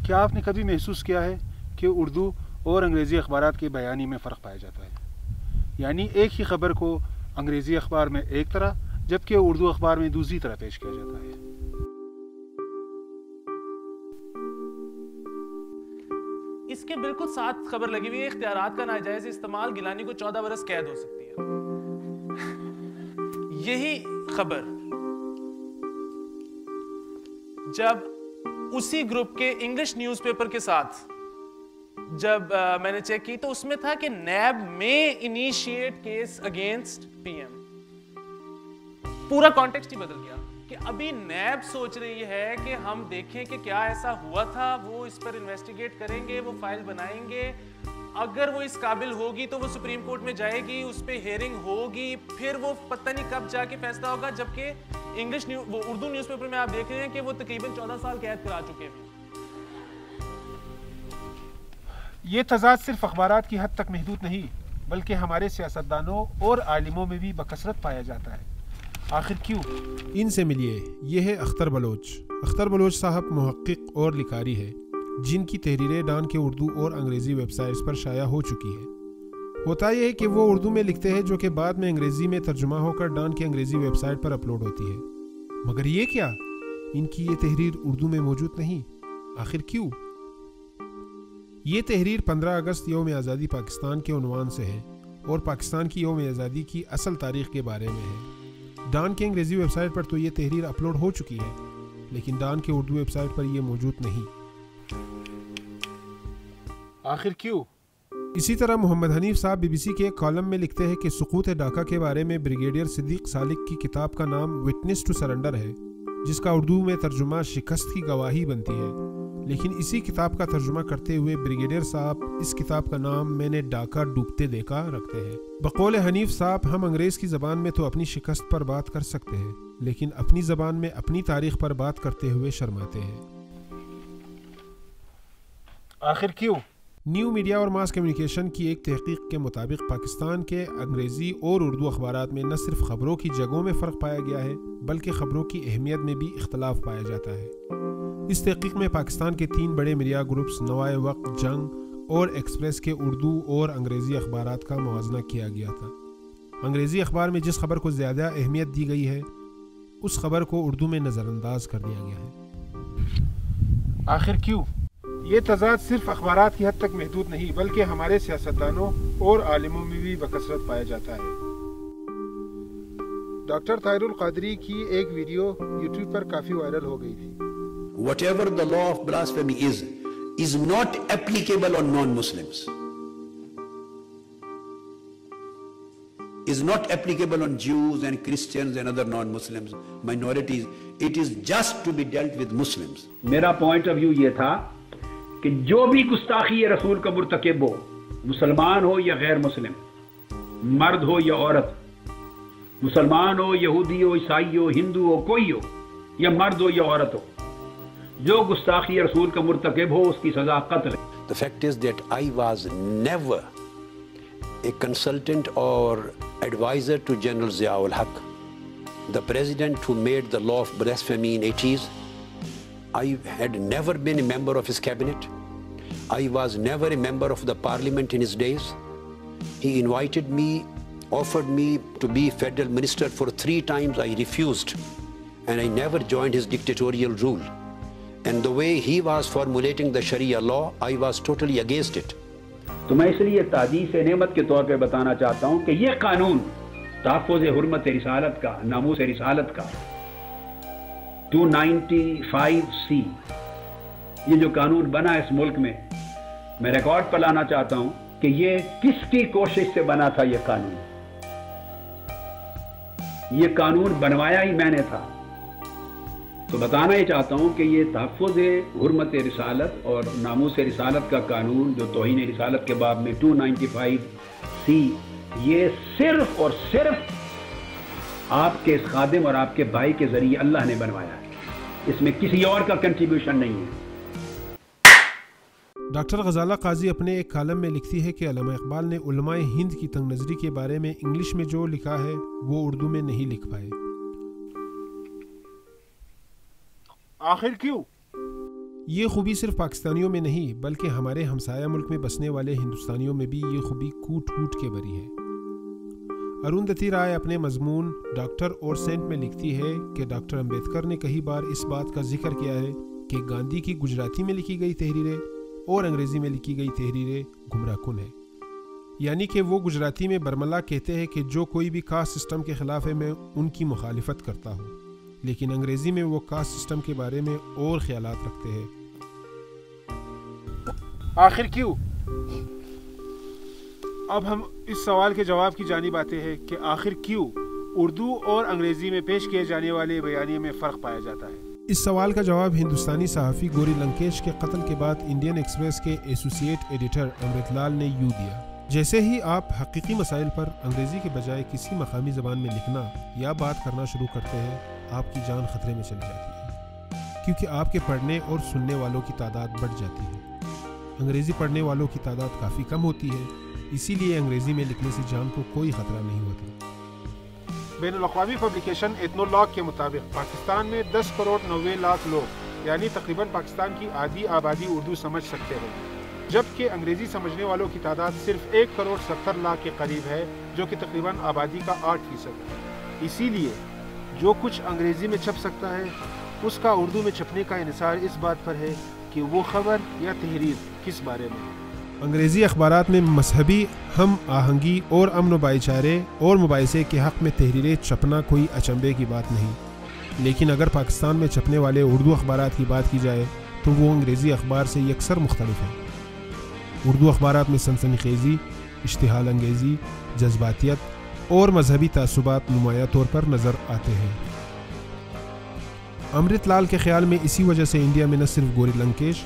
کیا آپ نے کبھی محسوس کیا ہے کہ اردو اور انگریزی اخبارات کے بیانی میں فرق پایا جاتا ہے؟ یعنی ایک ہی خبر کو انگریزی اخبار میں ایک طرح جبکہ اردو اخبار میں دوسری طرح پیش کیا جاتا ہے۔ اس کے بالکل ساتھ خبر لگی ہوئی ہے، اختیارات کا ناجائز استعمال گیلانی کو 14 برس قید ہو سکتی ہے۔ یہی خبر جب اسی گروپ کے انگلش نیوز پیپر کے ساتھ جب میں نے چیک کی تو اس میں تھا کہ نیب میں initiate case against P M. پورا کانٹیکسٹ ہی بدل گیا کہ ابھی نیب سوچ رہی ہے کہ ہم دیکھیں کہ کیا ایسا ہوا تھا، وہ اس پر انویسٹیگیٹ کریں گے، وہ فائل بنائیں گے، اگر وہ اس قابل ہوگی تو وہ سپریم کورٹ میں جائے گی، اس پہ ہیئرنگ ہوگی، پھر وہ پتہ نہیں کب جا کے فیصلہ ہوگا، جبکہ انگلش وہ اردو نیوز پیپر میں آپ دیکھ رہے ہیں کہ وہ تقریباً 14 سال قید کرا چکے ہیں۔ یہ تضاد صرف اخبارات کی حد تک محدود نہیں بلکہ ہمارے سیاستدانوں اور عالموں میں بھی بکثرت پایا جاتا ہے۔ آخر کیوں؟ ان سے ملیے، یہ ہے اختر بلوچ۔ اختر بلوچ صاحب محقق اور لکھاری ہے جن کی تحریریں ڈان کے اردو اور انگریزی ویب سائٹس پر شائع ہو چکی ہے۔ ہوتا یہ ہے کہ وہ اردو میں لکھتے ہیں جو کہ بعد میں انگریزی میں ترجمہ ہو کر ڈان کی انگریزی ویب سائٹ پر اپلوڈ ہوتی ہے، مگر یہ کیا؟ ان کی یہ تحریر اردو میں موجود نہیں۔ آخر کیوں؟ یہ تحریر 15 اگست یوم آزادی پاکستان کے عنوان سے ہے اور پاکستان کی یوم آزادی کی اصل تاریخ کے بارے میں ہے۔ ڈان کے انگریزی ویب سائٹ پر تو یہ تحریر اپلوڈ ہو چکی ہے لیکن ڈان کے اردو ویب سائٹ پر یہ موجود نہیں۔ آخر کیوں؟ اسی طرح محمد حنیف صاحب بی بی سی کے ایک کالم میں لکھتے ہیں کہ سقوط ڈھاکہ کے بارے میں بریگیڈیئر صدیق سالک کی کتاب کا نام وٹنس ٹو سرنڈر ہے، جس کا اردو میں ترجمہ شکست کی گواہی بنتی ہے، لیکن اسی کتاب کا ترجمہ کرتے ہوئے بریگیڈیئر صاحب اس کتاب کا نام میں نے ڈھاکہ ڈوبتے دیکھا رکھتے ہیں۔ بقول حنیف صاحب، ہم انگریز کی زبان میں تو اپنی شکست پر بات کر سکتے ہیں لیکن اپنی زبان میں اپنی تاریخ پر بات کرتے ہوئے شرماتے ہیں۔ آخر کیوں؟ نیو میڈیا اور ماس کمیونیکیشن کی ایک تحقیق کے مطابق پاکستان کے انگریزی اور اردو اخبارات میں نہ صرف خبروں کی جگہوں میں فرق پایا گیا ہے بلکہ خبروں کی اہمیت میں بھی اختلاف پایا جاتا ہے۔ اس تحقیق میں پاکستان کے 3 بڑے میڈیا گروپس نوائے وقت، جنگ اور ایکسپریس کے اردو اور انگریزی اخبارات کا موازنہ کیا گیا تھا۔ انگریزی اخبار میں جس خبر کو زیادہ اہمیت دی گئی ہے اس خبر کو اردو میں نظر انداز کر دیا گیا ہے۔ آخر کیوں؟ یہ تضاد صرف اخبارات کی حد تک محدود نہیں بلکہ ہمارے سیاستدانوں اور عالموں میں بھی بکثرت پایا جاتا ہے۔ ڈاکٹر طاہر القادری کی ایک ویڈیو یوٹیوب پر کافی وائرل ہو گئی تھی۔ Whatever the law of blasphemy is not applicable on non-Muslims. Is not applicable on Jews and Christians and other non-Muslims, minorities. It is just to be dealt with Muslims. میرا point of view یہ تھا کہ جو بھی گستاخی رسول کا مرتکب ہو، مسلمان ہو یا غیر مسلم، مرد ہو یا عورت، مسلمان ہو، یہودی ہو، عیسائی ہو، ہندو ہو، کوئی ہو، یا مرد ہو یا عورت ہو، جو گستاخی رسول کا مرتکب ہو اس کی سزا قتل ہے۔ The fact is that I was never a consultant or advisor to General Zia-ul Haq, the president who made the law of blasphemy in 80s. I had never been a member of his cabinet. I was never a member of the parliament in his days. He invited me, offered me to be federal minister for 3 times. I refused, and I never joined his dictatorial rule. And the way he was formulating the Sharia law, I was totally against it. تو میں اس لیے تحدیث نعمت کے طور پہ بتانا چاہتا ہوں کہ یہ قانون تحفظ حرمت رسالت کا، ناموس رسالت کا 295C، یہ جو قانون بنا اس ملک میں ریکارڈ پر لانا چاہتا ہوں کہ یہ کس کی کوشش سے بنا تھا۔ یہ قانون بنوایا ہی میں نے تھا۔ تو بتانا ہی چاہتا ہوں کہ یہ تحفظ حرمت رسالت اور ناموس رسالت کا قانون جو توہین رسالت کے باب میں 295C، یہ صرف اور صرف آپ کے خادم اور آپ کے بھائی کے ذریعے اللہ نے بنوایا ہے، اس میں کسی اور کا کنٹریبیوشن نہیں ہے۔ ڈاکٹر غزالہ قاضی اپنے ایک کالم میں لکھتی ہے کہ علامہ اقبال نے علماء ہند کی تنگ نظری کے بارے میں انگلش میں جو لکھا ہے وہ اردو میں نہیں لکھ پائے۔ آخر کیوں؟ یہ خوبی صرف پاکستانیوں میں نہیں بلکہ ہمارے ہمسایہ ملک میں بسنے والے ہندوستانیوں میں بھی یہ خوبی کوٹ کوٹ کے بری ہے۔ اروندھتی رائے اپنے مضمون ڈاکٹر اور سینٹ میں لکھتی ہے کہ ڈاکٹر امبیڈکر نے کئی بار اس بات کا ذکر کیا ہے کہ گاندھی کی گجراتی میں لکھی گئی تحریریں اور انگریزی میں لکھی گئی تحریریں گمراہ کن ہیں، یعنی کہ وہ گجراتی میں برملا کہتے ہیں کہ جو کوئی بھی کاسٹ سسٹم کے خلاف ہے میں ان کی مخالفت کرتا ہوں، لیکن انگریزی میں وہ کاسٹ سسٹم کے بارے میں اور خیالات رکھتے ہیں۔ آخر کیوں؟ اب ہم اس سوال کے جواب کی جانب آتے ہیں کہ آخر کیوں اردو اور انگریزی میں پیش کیے جانے والے بیانیے میں فرق پایا جاتا ہے؟ اس سوال کا جواب ہندوستانی صحافی گوری لنکیش کے قتل کے بعد انڈین ایکسپریس کے ایسوسیٹ ایڈیٹر امرت لال نے یوں دیا: جیسے ہی آپ حقیقی مسائل پر انگریزی کے بجائے کسی مقامی زبان میں لکھنا یا بات کرنا شروع کرتے ہیں، آپ کی جان خطرے میں چلی جاتی ہے، کیونکہ آپ کے پڑھنے اور سننے والوں کی تعداد بڑھ جاتی ہے۔ انگریزی پڑھنے والوں کی تعداد کافی کم ہوتی ہے، اسی لیے انگریزی میں لکھنے سے جان کو کوئی خطرہ نہیں ہوتا۔ بین الاقوامی پبلیکیشن ایتھنولاگ کے مطابق پاکستان میں 10 کروڑ 90 لاکھ لوگ یعنی تقریباً پاکستان کی آدھی آبادی اردو سمجھ سکتے ہیں، جبکہ انگریزی سمجھنے والوں کی تعداد صرف 1 کروڑ 70 لاکھ کے قریب ہے، جو کہ تقریباً آبادی کا 8% ہے۔ اسی لیے جو کچھ انگریزی میں چھپ سکتا ہے اس کا اردو میں چھپنے کا انحصار اس بات پر ہے کہ وہ خبر یا تحریر کس بارے میں ہے۔ انگریزی اخبارات میں مذہبی ہم آہنگی اور امن و بھائی چارے اور مباحثے کے حق میں تحریریں چھپنا کوئی اچنبے کی بات نہیں، لیکن اگر پاکستان میں چھپنے والے اردو اخبارات کی بات کی جائے تو وہ انگریزی اخبار سے یکسر مختلف ہیں۔ اردو اخبارات میں سنسنی خیزی، اشتعال انگیزی، جذباتیت اور مذہبی تعصبات نمایاں طور پر نظر آتے ہیں۔ امرت لال کے خیال میں اسی وجہ سے انڈیا میں نہ صرف گوری لنکیش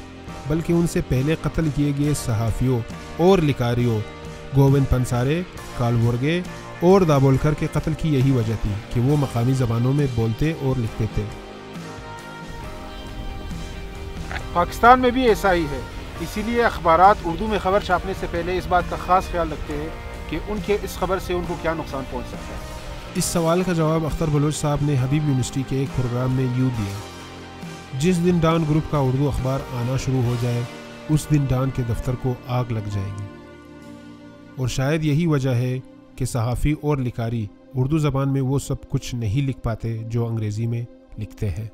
بلکہ ان سے پہلے قتل کیے گئے صحافیوں اور لکھاریوں گووند پنسارے، کالورگے اور دابولکر کے قتل کی یہی وجہ تھی کہ وہ مقامی زبانوں میں بولتے اور لکھتے تھے۔ پاکستان میں بھی ایسا ہی ہے، اسی لیے اخبارات اردو میں خبر چھاپنے سے پہلے اس بات کا خاص خیال رکھتے ہیں کہ ان کے اس خبر سے ان کو کیا نقصان پہنچ سکتا ہے۔ اس سوال کا جواب اختر بلوچ صاحب نے حبیب یونیورسٹی کے ایک پروگرام میں یوں دیا: جس دن ڈان گروپ کا اردو اخبار آنا شروع ہو جائے اس دن ڈان کے دفتر کو آگ لگ جائے گی، اور شاید یہی وجہ ہے کہ صحافی اور لکھاری اردو زبان میں وہ سب کچھ نہیں لکھ پاتے جو انگریزی میں لکھتے ہیں۔